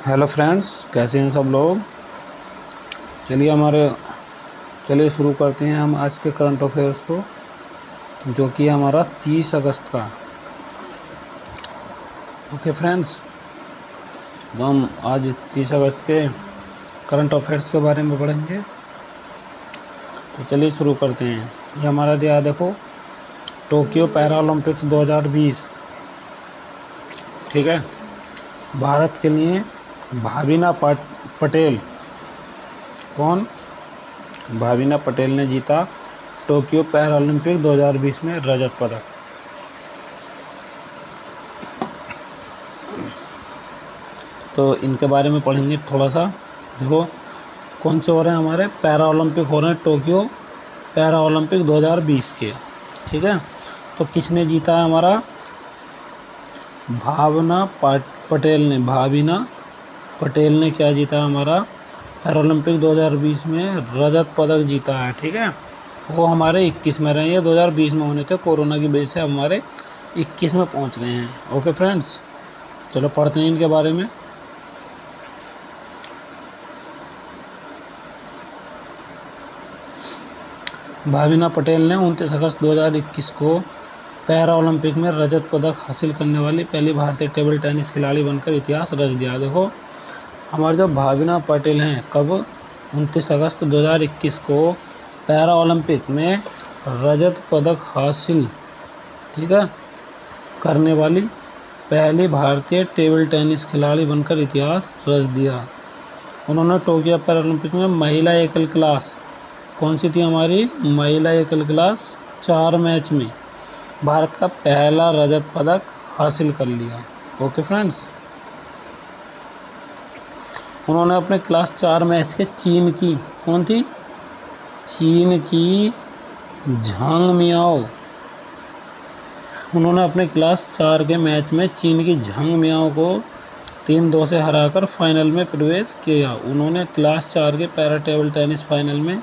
Hello friends, कैसे हैं सब लोग। चलिए शुरू करते हैं हम आज के करंट अफेयर्स को, जो कि हमारा 30 अगस्त का। ओके फ्रेंड्स, तो हम आज 30 अगस्त के करंट अफेयर्स के बारे में पढ़ेंगे। तो चलिए शुरू करते हैं। ये हमारा दिया, देखो, टोक्यो पैरा ओलंपिक्स 2020। ठीक है, भारत के लिए भाविना पटेल, कौन? भाविना पटेल ने जीता टोक्यो पैरा ओलंपिक 2020 में रजत पदक। तो इनके बारे में पढ़ेंगे थोड़ा सा। देखो, कौन से हो रहे हैं हमारे पैरा ओलंपिक, हो रहे हैं टोक्यो पैरा ओलंपिक 2020 के। ठीक है, तो किसने जीता है? हमारा भाविना पटेल ने क्या जीता? हमारा पैरा ओलंपिक 2020 में रजत पदक जीता है। ठीक है, वो हमारे 21 में रहे, ये 2020 में होने थे, कोरोना की वजह से हमारे 21 में पहुंच गए हैं। ओके फ्रेंड्स, चलो पढ़ते हैं इनके बारे में। भाविना पटेल ने 29 अगस्त 2021 को पैरा ओलंपिक में रजत पदक हासिल करने वाली पहली भारतीय टेबल टेनिस खिलाड़ी बनकर इतिहास रच दिया। देखो, हमारे जो भाविना पटेल हैं, कब? 29 अगस्त 2021 को पैरा ओलंपिक में रजत पदक हासिल, ठीक है, करने वाली पहली भारतीय टेबल टेनिस खिलाड़ी बनकर इतिहास रच दिया। उन्होंने टोक्यो पैरा ओलंपिक में महिला एकल क्लास, कौन सी थी हमारी? महिला एकल क्लास 4 मैच में भारत का पहला रजत पदक हासिल कर लिया। ओके फ्रेंड्स, उन्होंने अपने क्लास 4 मैच के चीन की, कौन थी? चीन की झांग मियाओ, उन्होंने अपने क्लास 4 के मैच में चीन की झांग मियाओ को 3-2 से हराकर फाइनल में प्रवेश किया। उन्होंने क्लास 4 के पैरा टेबल टेनिस फाइनल में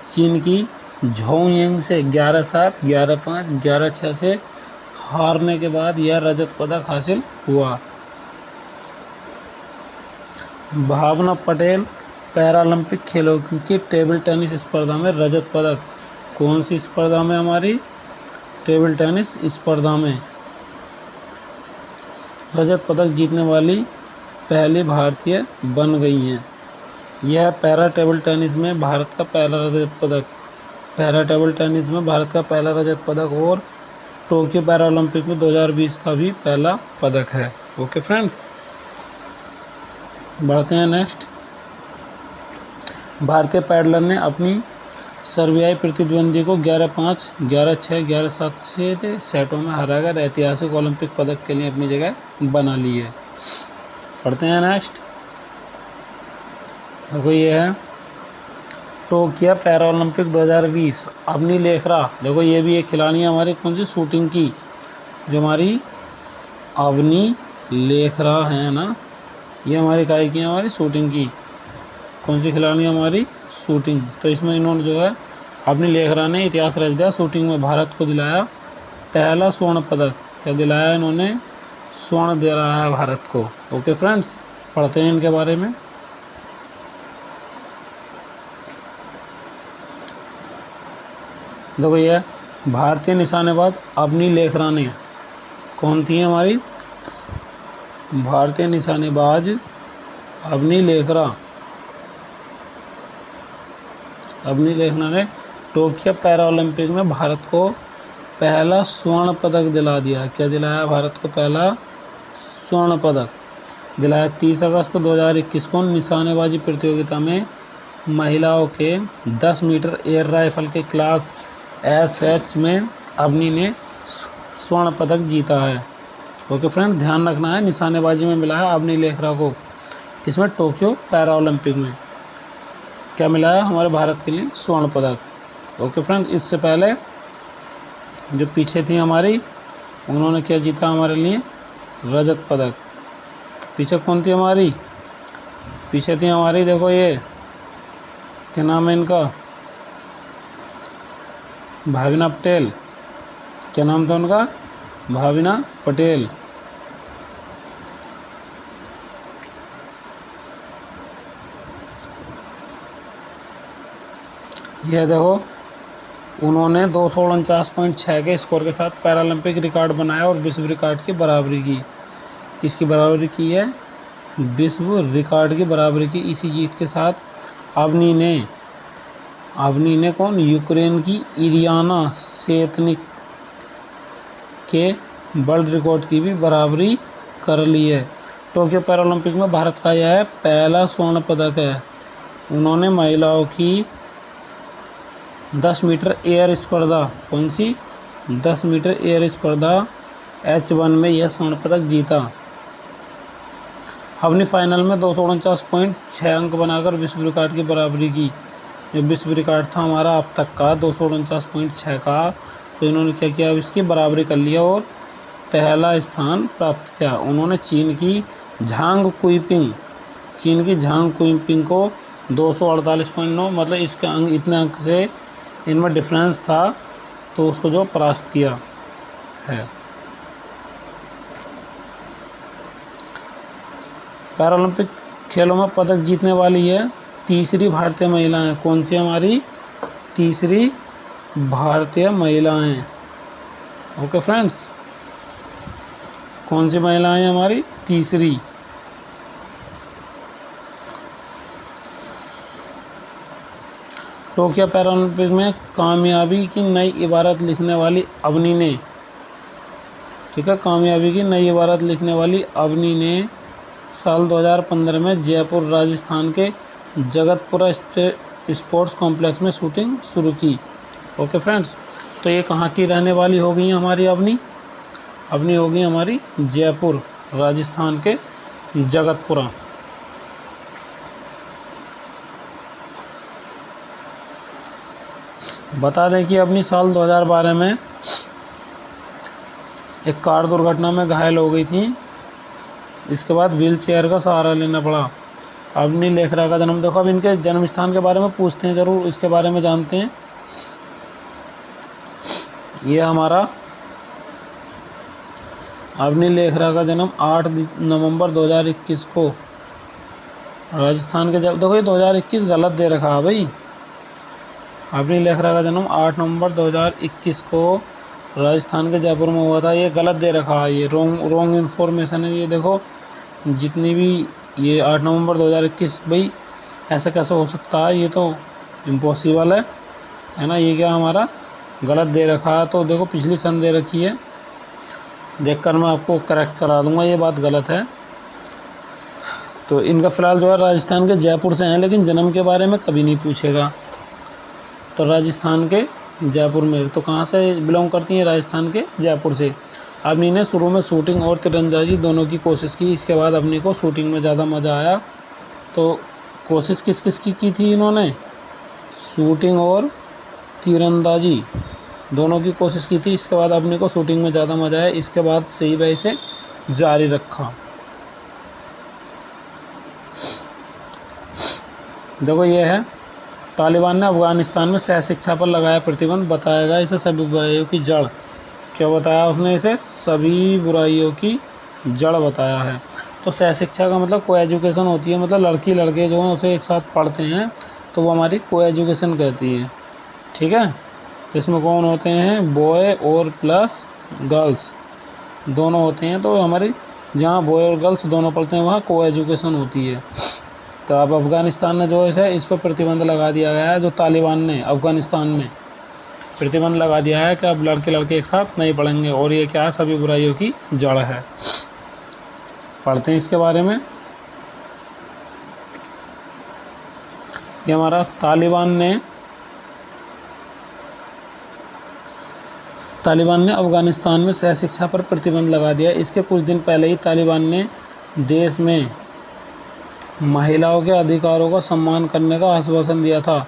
चीन की झोंग से 11-7, 11-5, 11-6 से हारने के बाद यह रजत पदक हासिल हुआ। भावना पटेल पैरालंपिक खेलों की टेबल टेनिस स्पर्धा में रजत पदक, कौन सी स्पर्धा में? हमारी टेबल टेनिस स्पर्धा में रजत पदक जीतने वाली पहली भारतीय बन गई हैं। यह पैरा टेबल टेनिस में भारत का पहला रजत पदक, पैरा टेबल टेनिस में भारत का पहला रजत पदक और टोक्यो पैरा ओलंपिक में 2020 का भी पहला पदक है। ओके फ्रेंड्स, बढ़ते हैं नेक्स्ट। भारतीय पैडलर ने अपनी सर्बियाई प्रतिद्वंदी को 11-5, 11-6, 11-7 से सेटों में हराकर ऐतिहासिक ओलंपिक पदक के लिए अपनी जगह बना ली है। पढ़ते हैं नेक्स्ट। देखो, ये है Tokyo para Olympic 2020, Avani Lekhara. देखो, ये भी एक खिलाड़ी है हमारी, कौन सी? शूटिंग की, जो हमारी अवनी लेखरा है ना, ये हमारी काय की है? हमारी शूटिंग की। कौन सी खिलाड़ी हमारी? शूटिंग। तो इसमें इन्होंने जो है अपनी लेखरा ने इतिहास रच दिया, शूटिंग में भारत को दिलाया पहला स्वर्ण पदक। क्या दिलाया इन्होंने? स्वर्ण दे रहा है भारत को। ओके फ्रेंड्स, पढ़ते हैं इनके बारे में। देखो, ये भारतीय निशानेबाज अवनी लेखरा ने, कौन थी हमारी? भारतीय निशानेबाज अवनी लेखरा ने टोक्यो पैरा ओलंपिक में भारत को पहला स्वर्ण पदक दिला दिया। क्या दिलाया भारत को? पहला स्वर्ण पदक दिलाया। 30 अगस्त 2021 को निशानेबाजी प्रतियोगिता में महिलाओं के 10 मीटर एयर राइफल के क्लास SH में अवनी ने स्वर्ण पदक जीता है। ओके फ्रेंड, ध्यान रखना है, निशानेबाजी में मिला है अवनी लेखरा को, किसमें? टोक्यो पैरा ओलंपिक में। क्या मिला है हमारे भारत के लिए? स्वर्ण पदक। ओके फ्रेंड, इससे पहले जो पीछे थी हमारी, उन्होंने क्या जीता हमारे लिए? रजत पदक। पीछे कौन थी हमारी? पीछे थी हमारी, देखो, ये क्या नाम है इनका? भाविना पटेल। क्या नाम था उनका? भाविना पटेल। यह देखो, उन्होंने 249.6 के स्कोर के साथ पैरालंपिक रिकॉर्ड बनाया और विश्व रिकॉर्ड की बराबरी की। किसकी बराबरी की है? विश्व रिकॉर्ड की बराबरी की इसी जीत के साथ। अवनी ने कौन? यूक्रेन की इरियाना सेतनिक के वर्ल्ड रिकॉर्ड की भी बराबरी कर ली है। टोक्यो पैरालंपिक में भारत का यह पहला स्वर्ण पदक है। उन्होंने महिलाओं की 10 मीटर एयर स्पर्धा, कौन सी? 10 मीटर एयर स्पर्धा H1 में यह स्वर्ण पदक जीता। हमने फाइनल में 249.6 अंक बनाकर विश्व रिकॉर्ड की बराबरी की। जो विश्व रिकॉर्ड था हमारा अब तक का 249.6 का, तो इन्होंने क्या किया? अब इसकी बराबरी कर लिया और पहला स्थान प्राप्त किया। उन्होंने चीन की झांग कुइपिंग को 248.9, मतलब इसके अंक, इतने अंक से इनमें डिफरेंस था, तो उसको जो परास्त किया है। पैरालंपिक खेलों में पदक जीतने वाली है तीसरी भारतीय महिलाएं। कौन सी? हमारी तीसरी भारतीय महिलाएं। ओके फ्रेंड्स, कौन सी महिलाएं? हमारी तीसरी। टोक्यो पैरालंपिक में कामयाबी की नई इबारत लिखने वाली अवनी ने, ठीक है, कामयाबी की नई इबारत लिखने वाली अवनी ने साल 2015 में जयपुर राजस्थान के जगतपुरा स्पोर्ट्स कॉम्प्लेक्स में शूटिंग शुरू की। ओके फ्रेंड्स, तो ये कहाँ की रहने वाली हो गई हमारी अवनी हो गई हमारी जयपुर राजस्थान के जगतपुरा। बता दें कि अवनी साल 2012 में एक कार दुर्घटना में घायल हो गई थी। इसके बाद व्हील चेयर का सहारा लेना पड़ा। अवनी लेखरा का जन्म, देखो अब इनके जन्म स्थान के बारे में पूछते हैं, ज़रूर इसके बारे में जानते हैं। ये हमारा अवनी लेखरा का जन्म 8 नवंबर 2021 को राजस्थान के, जब देखो ये 2021 गलत दे रखा है भाई। अवनी लेखरा का जन्म 8 नवंबर 2021 को राजस्थान के जयपुर में हुआ था। ये गलत दे रखा है, ये रॉन्ग इन्फॉर्मेशन है। ये देखो जितनी भी, ये 8 नवंबर 2021, भाई ऐसा कैसे हो सकता है? ये तो इम्पॉसिबल है ना। ये क्या हमारा गलत दे रखा है। तो देखो पिछली सन दे रखी है, देखकर मैं आपको करेक्ट करा दूंगा, ये बात गलत है। तो इनका फ़िलहाल जो है राजस्थान के जयपुर से हैं, लेकिन जन्म के बारे में कभी नहीं पूछेगा। तो राजस्थान के जयपुर में, तो कहाँ से बिलोंग करती हैं? राजस्थान के जयपुर से। अवनी ने शुरू में शूटिंग और तीरंदाजी दोनों की कोशिश की। इसके बाद अवनी को शूटिंग में ज़्यादा मज़ा आया। तो कोशिश किस किस की थी इन्होंने? शूटिंग और तीरंदाजी दोनों की कोशिश की थी। इसके बाद अवनी को शूटिंग में ज़्यादा मज़ा आया। इसके बाद सही वजह से जारी रखा। देखो ये है, तालिबान ने अफगानिस्तान में सह शिक्षा पर लगाया प्रतिबंध, बताया गया इसे सभी बुराइयों की जड़। क्या बताया उसने? इसे सभी बुराइयों की जड़ बताया है। तो सह शिक्षा का मतलब को एजुकेशन होती है, मतलब लड़की लड़के जो हैं उसे एक साथ पढ़ते हैं, तो वो हमारी को एजुकेशन कहती है। ठीक है, तो इसमें कौन होते हैं? बॉय और प्लस गर्ल्स दोनों होते हैं। तो हमारी जहाँ बॉय और गर्ल्स दोनों पढ़ते हैं वहाँ को एजुकेशन होती है। तो अब अफ़गानिस्तान ने जो है इस पर प्रतिबंध लगा दिया गया है। जो तालिबान ने अफ़गानिस्तान में प्रतिबंध लगा दिया है कि अब लड़के लड़के एक साथ नहीं पढ़ेंगे, और ये क्या है? सभी बुराइयों की जड़ है। पढ़ते हैं इसके बारे में। ये हमारा तालिबान ने अफ़गानिस्तान में सह शिक्षा पर प्रतिबंध लगा दिया। इसके कुछ दिन पहले ही तालिबान ने देश में महिलाओं के अधिकारों का सम्मान करने का आश्वासन दिया था।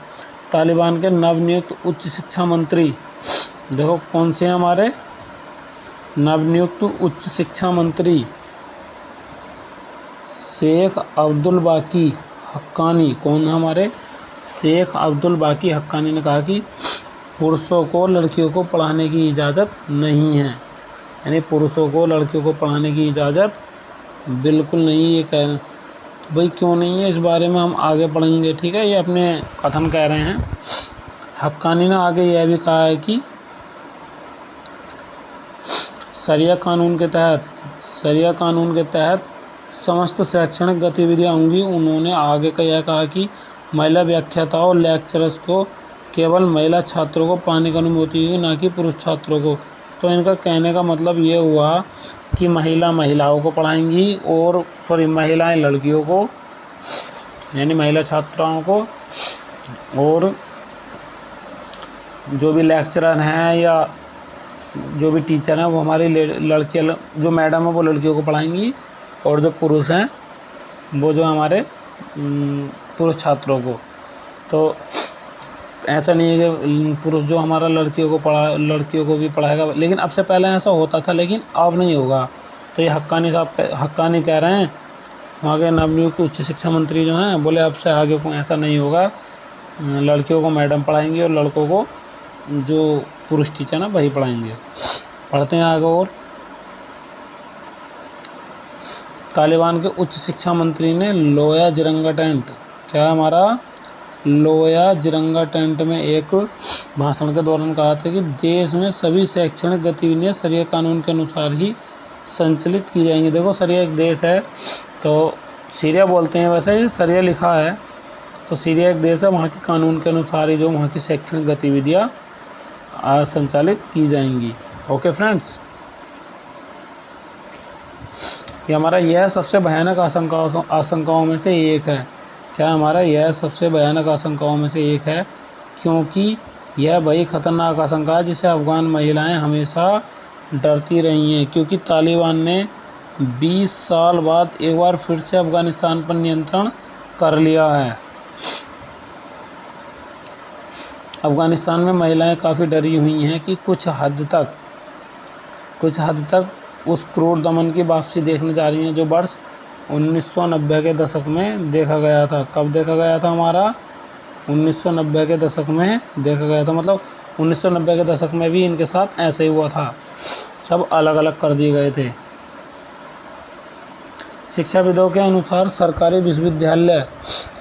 तालिबान के नवनियुक्त उच्च शिक्षा मंत्री, देखो कौन से हैं हमारे नवनियुक्त उच्च शिक्षा मंत्री? शेख अब्दुल बाकी हक्कानी। कौन है हमारे? शेख अब्दुल बाकी हक्कानी ने कहा कि पुरुषों को लड़कियों को पढ़ाने की इजाज़त नहीं है। यानी पुरुषों को लड़कियों को पढ़ाने की इजाज़त बिल्कुल नहीं। ये कह भाई क्यों नहीं है, इस बारे में हम आगे पढ़ेंगे। ठीक है, ये अपने कथन कह रहे हैं। हक्कानी ने आगे यह भी कहा है कि शरिया कानून के तहत समस्त शैक्षणिक गतिविधियां होंगी। उन्होंने आगे का यह कहा कि महिला व्याख्याताओं और लेक्चरर्स को केवल महिला छात्रों को पढ़ाने की अनुमति होगी, ना कि पुरुष छात्रों को। तो इनका कहने का मतलब ये हुआ कि महिलाओं को पढ़ाएंगी और महिलाएं लड़कियों को, यानी महिला छात्राओं को, और जो भी लेक्चरर हैं या जो भी टीचर हैं वो हमारी लड़कियां, जो मैडम है वो लड़कियों को पढ़ाएंगी, और जो पुरुष हैं वो जो हमारे पुरुष छात्रों को। तो ऐसा नहीं है कि पुरुष जो हमारा लड़कियों को भी पढ़ाएगा, लेकिन अब से पहले ऐसा होता था, लेकिन अब नहीं होगा। तो ये हक्कानी कह रहे हैं, वहाँ के नवनियुक्त उच्च शिक्षा मंत्री जो हैं, बोले अब से आगे को ऐसा नहीं होगा, लड़कियों को मैडम पढ़ाएंगे और लड़कों को जो पुरुष टीचर ना वही पढ़ाएंगे। पढ़ते हैं आगे। और तालिबान के उच्च शिक्षा मंत्री ने लोया जिरंगा टेंट में एक भाषण के दौरान कहा था कि देश में सभी शैक्षणिक गतिविधियां शरिया कानून के अनुसार ही संचालित की जाएंगी। देखो, शरिया एक देश है, तो सीरिया बोलते हैं, वैसे ही शरिया लिखा है, तो सीरिया एक देश है, वहाँ के कानून के अनुसार ही जो वहाँ की शैक्षणिक गतिविधियाँ संचालित की जाएंगी। ओके फ्रेंड्स, ये हमारा यह सबसे भयानक आशंकाओं में से एक है। क्या हमारा यह सबसे भयानक आशंकाओं में से एक है, क्योंकि यह वही खतरनाक आशंका है जिसे अफगान महिलाएं हमेशा डरती रही हैं, क्योंकि तालिबान ने 20 साल बाद एक बार फिर से अफगानिस्तान पर नियंत्रण कर लिया है। अफगानिस्तान में महिलाएं काफ़ी डरी हुई हैं कि कुछ हद तक उस क्रूर दमन की वापसी देखने जा रही हैं जो वर्ष 1990 के दशक में देखा गया था। कब देखा गया था? हमारा 1990 के दशक में देखा गया था। मतलब 1990 के दशक में भी इनके साथ ऐसे ही हुआ था, सब अलग अलग कर दिए गए थे। शिक्षाविदों के अनुसार सरकारी विश्वविद्यालय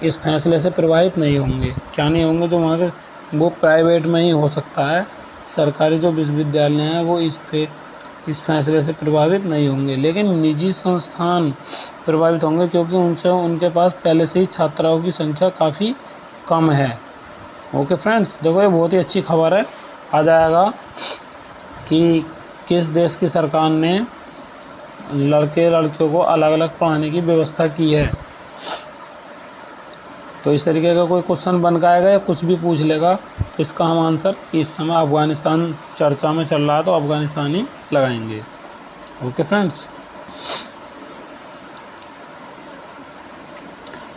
इस फैसले से प्रभावित नहीं होंगे। क्या नहीं होंगे? जो वहाँ के वो प्राइवेट में ही हो सकता है, सरकारी जो विश्वविद्यालय हैं वो इस फैसले से प्रभावित नहीं होंगे, लेकिन निजी संस्थान प्रभावित होंगे, क्योंकि उनके पास पहले से ही छात्राओं की संख्या काफ़ी कम है। ओके फ्रेंड्स, देखो ये बहुत ही अच्छी खबर है। आ जाएगा कि किस देश की सरकार ने लड़कियों को अलग अलग पढ़ाने की व्यवस्था की है। तो इस तरीके का कोई क्वेश्चन बन के आएगा या कुछ भी पूछ लेगा, तो इसका हम आंसर इस समय अफ़गानिस्तान चर्चा में चल रहा है तो अफ़गानिस्तान ही लगाएंगे। ओके फ्रेंड्स,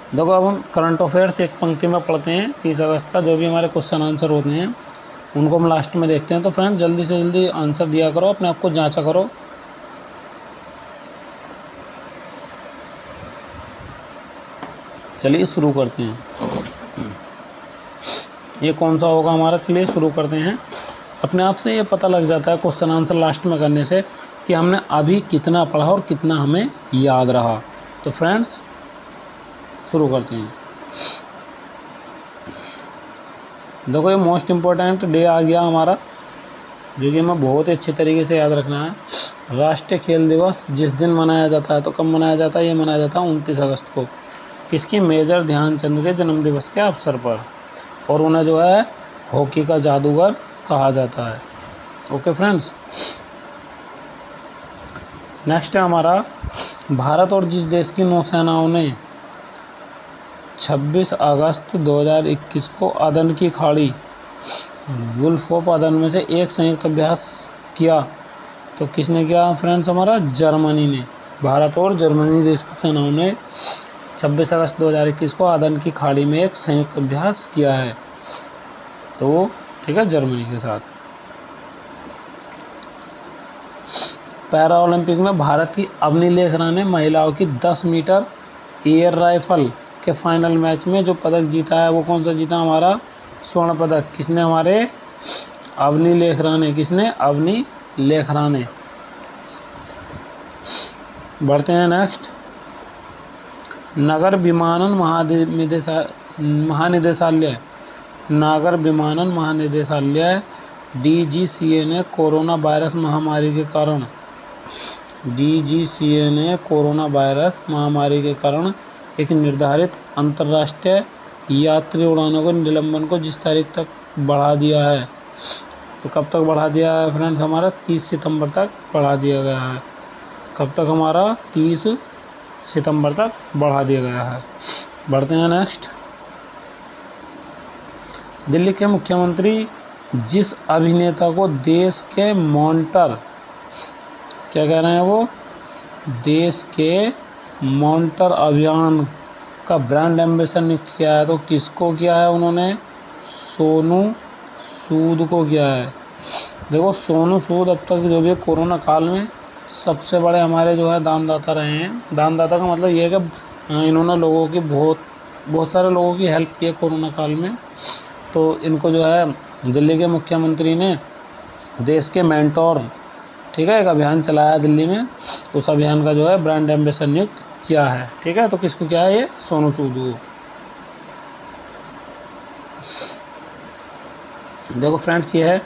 देखो अब हम करंट अफेयर्स एक पंक्ति में पढ़ते हैं 30 अगस्त का। जो भी हमारे क्वेश्चन आंसर होते हैं उनको हम लास्ट में देखते हैं। तो फ्रेंड्स जल्दी से जल्दी आंसर दिया करो, अपने आप को जांचा करो। चलिए शुरू करते हैं। ये कौन सा होगा हमारा? चलिए शुरू करते हैं। अपने आप से ये पता लग जाता है क्वेश्चन आंसर लास्ट में करने से कि हमने अभी कितना पढ़ा और कितना हमें याद रहा। तो फ्रेंड्स शुरू करते हैं। देखो ये मोस्ट इम्पोर्टेंट डे आ गया हमारा, जो कि हमें बहुत ही अच्छे तरीके से याद रखना है। राष्ट्रीय खेल दिवस जिस दिन मनाया जाता है, तो कब मनाया जाता है? ये मनाया जाता है 29 अगस्त को। किसकी? मेजर ध्यानचंद के जन्मदिवस के अवसर पर, और उन्हें जो है हॉकी का जादूगर कहा जाता है। ओके फ्रेंड्स, नेक्स्ट है हमारा भारत और जिस देश की नौसेनाओं ने 26 अगस्त 2021 को अदन की खाड़ी वुल्फ ऑफ अदन में से एक संयुक्त अभ्यास किया, तो किसने किया फ्रेंड्स? हमारा जर्मनी ने। भारत और जर्मनी देश की सेनाओं ने 26 अगस्त 2021 को अदन की खाड़ी में एक संयुक्त अभ्यास किया है, तो ठीक है, जर्मनी के साथ। पैरा ओलंपिक में भारत की अवनी लेखरा ने महिलाओं की 10 मीटर एयर राइफल के फाइनल मैच में जो पदक जीता है वो कौन सा जीता? हमारा स्वर्ण पदक। किसने? हमारे अवनी लेखरा ने। किसने? अवनी लेखरा ने। बढ़ते हैं नेक्स्ट। नगर विमानन महानिदेशालय नागर विमानन महानिदेशालय DGCA ने कोरोना वायरस महामारी के कारण एक निर्धारित अंतर्राष्ट्रीय यात्री उड़ानों के निलंबन को जिस तारीख तक बढ़ा दिया है, तो कब तक बढ़ा दिया है फ्रेंड्स? हमारा 30 सितंबर तक बढ़ा दिया गया है। कब तक? हमारा 30 सितंबर तक बढ़ा दिया गया है। बढ़ते हैं नेक्स्ट। दिल्ली के मुख्यमंत्री जिस अभिनेता को देश के मॉन्टर, क्या कह रहे हैं वो? देश के मॉन्टर अभियान का ब्रांड एम्बेसडर नियुक्त किया है। तो किसको किया है उन्होंने? सोनू सूद को किया है। देखो सोनू सूद अब तक जो भी कोरोना काल में सबसे बड़े हमारे जो है दानदाता रहे हैं। दानदाता का मतलब ये है कि इन्होंने लोगों की बहुत सारे लोगों की हेल्प की है कोरोना काल में। तो इनको जो है दिल्ली के मुख्यमंत्री ने देश के मेंटोर, ठीक है, एक अभियान चलाया दिल्ली में। उस अभियान का जो है ब्रांड एम्बेसडर नियुक्त किया है। ठीक है, तो किसको किया है? ये सोनू सूद को। देखो फ्रेंड्स, ये है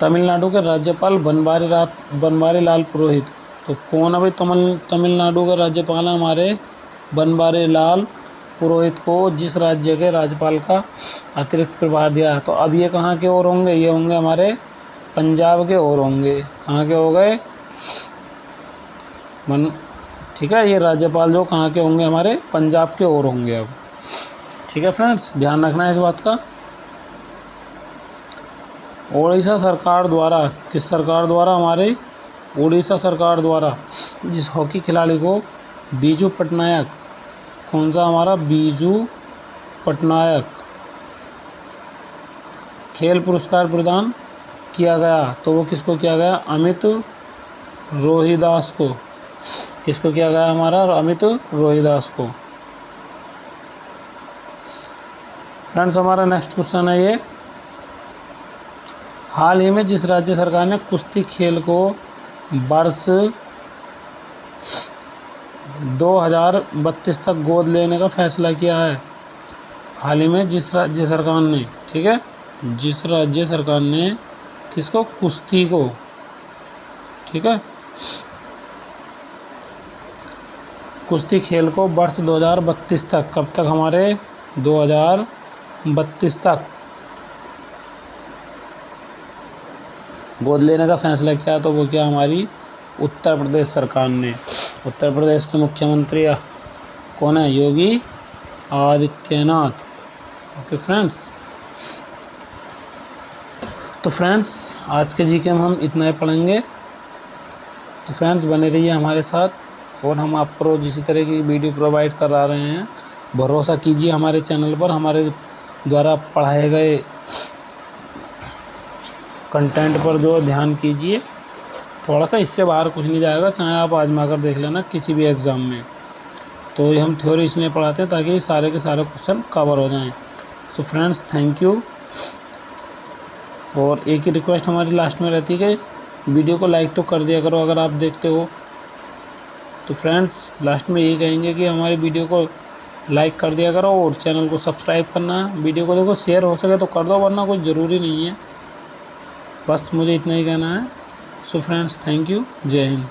तमिलनाडु के राज्यपाल बनवारी लाल पुरोहित। तो कौन है भाई तमिलनाडु के राज्यपाल? हमारे बनवारी लाल पुरोहित को जिस राज्य के राज्यपाल का अतिरिक्त प्रभार दिया है। तो अब ये कहाँ के और होंगे? ये होंगे हमारे पंजाब के और होंगे। कहाँ के हो गए? ठीक है, ये राज्यपाल जो कहाँ के होंगे? हमारे पंजाब के और होंगे अब। ठीक है फ्रेंड्स, ध्यान रखना है इस बात का। ओडिशा सरकार द्वारा, किस सरकार द्वारा? हमारे ओडिशा सरकार द्वारा जिस हॉकी खिलाड़ी को बीजू पटनायक, कौन सा? हमारा बीजू पटनायक खेल पुरस्कार प्रदान किया गया। तो वो किसको किया गया? अमित रोहिदास को। किसको किया गया? हमारा अमित रोहिदास को। फ्रेंड्स, हमारा नेक्स्ट क्वेश्चन है ये, हाल ही में जिस राज्य सरकार ने कुश्ती खेल को वर्ष 2032 तक गोद लेने का फैसला किया है। हाल ही में जिस राज्य सरकार ने, ठीक है, जिस राज्य सरकार ने किसको? कुश्ती को, ठीक है, कुश्ती खेल को वर्ष 2032 तक, कब तक? हमारे 2032 तक गोद लेने का फैसला किया। तो वो क्या? हमारी उत्तर प्रदेश सरकार ने। उत्तर प्रदेश के मुख्यमंत्री कौन है? योगी आदित्यनाथ। ओके फ्रेंड्स, तो फ्रेंड्स आज के जीके में हम इतना ही पढ़ेंगे। तो फ्रेंड्स बने रहिए हमारे साथ, और हम आपको रोज इसी तरह की वीडियो प्रोवाइड करा रहे हैं। भरोसा कीजिए हमारे चैनल पर, हमारे द्वारा पढ़ाए गए कंटेंट पर जो ध्यान कीजिए। थोड़ा सा इससे बाहर कुछ नहीं जाएगा, चाहे आप आजमा कर देख लेना किसी भी एग्ज़ाम में। तो ये हम थ्योरी इसलिए पढ़ाते हैं ताकि सारे के सारे क्वेश्चन कवर हो जाएं। So friends thank you. और एक ही रिक्वेस्ट हमारी लास्ट में रहती है कि वीडियो को लाइक तो कर दिया करो अगर आप देखते हो। तो फ्रेंड्स लास्ट में यही कहेंगे कि हमारी वीडियो को लाइक कर दिया करो और चैनल को सब्सक्राइब करना। वीडियो को देखो शेयर हो सके तो कर दो, वरना कुछ ज़रूरी नहीं है। बस मुझे इतना ही कहना है। सो फ्रेंड्स थैंक यू, जय हिंद।